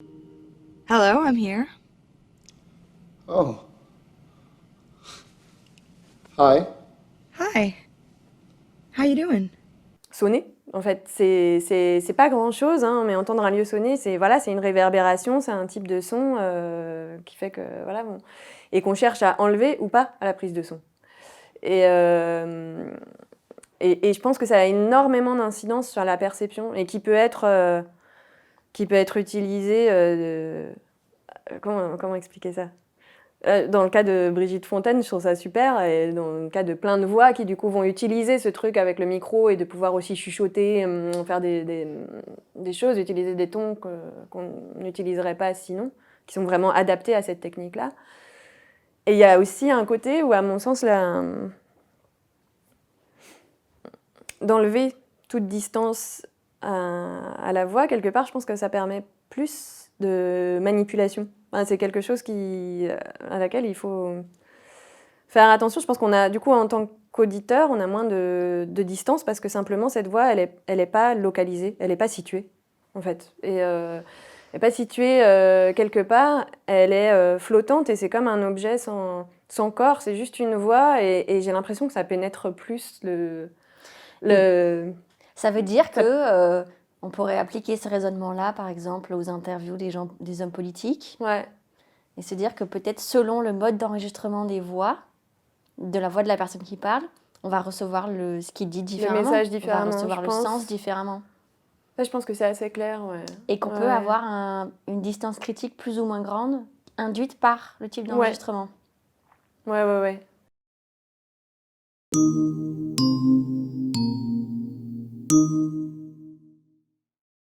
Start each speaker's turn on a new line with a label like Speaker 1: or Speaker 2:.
Speaker 1: Hello, I'm here.
Speaker 2: Oh, hi.
Speaker 1: Hi. How you doing?
Speaker 3: Sonner. En fait, c'est pas grand-chose, hein, mais entendre un lieu sonner, c'est une réverbération, c'est un type de son qui fait que voilà, bon, et qu'on cherche à enlever ou pas à la prise de son. Et, euh, et je pense que ça a énormément d'incidence sur la perception et qui peut être utilisé. Comment expliquer ça? Dans le cas de Brigitte Fontaine, je trouve ça super, et dans le cas de plein de voix qui du coup vont utiliser ce truc avec le micro et de pouvoir aussi chuchoter, faire des choses, utiliser des tons qu'on n'utiliserait pas sinon, qui sont vraiment adaptés à cette technique-là. Et il y a aussi un côté où, à mon sens, d'enlever toute distance à la voix, quelque part, je pense que ça permet plus de manipulation. Enfin, c'est quelque chose à laquelle il faut faire attention. Je pense qu'on a, du coup, en tant qu'auditeur, on a moins de distance parce que simplement, cette voix, elle est pas localisée, elle n'est pas située, en fait. Elle n'est pas située quelque part, elle est flottante et c'est comme un objet sans corps, c'est juste une voix et j'ai l'impression que ça pénètre plus le...
Speaker 4: Ça veut dire que
Speaker 3: ça-
Speaker 4: on pourrait appliquer ce raisonnement-là, par exemple, aux interviews des hommes politiques,
Speaker 3: Ouais.
Speaker 4: et se dire que peut-être selon le mode d'enregistrement des voix, de la voix de la personne qui parle, on va recevoir ce qu'il dit différemment.
Speaker 3: message
Speaker 4: On va
Speaker 3: différemment,
Speaker 4: recevoir
Speaker 3: je
Speaker 4: le
Speaker 3: pense.
Speaker 4: sens différemment.
Speaker 3: Ça, je pense que c'est assez clair, ouais.
Speaker 4: Et qu'on
Speaker 3: Ouais,
Speaker 4: peut
Speaker 3: ouais.
Speaker 4: avoir une distance critique plus ou moins grande, induite par le type
Speaker 3: Ouais,
Speaker 4: d'enregistrement.
Speaker 3: ouais, ouais, ouais.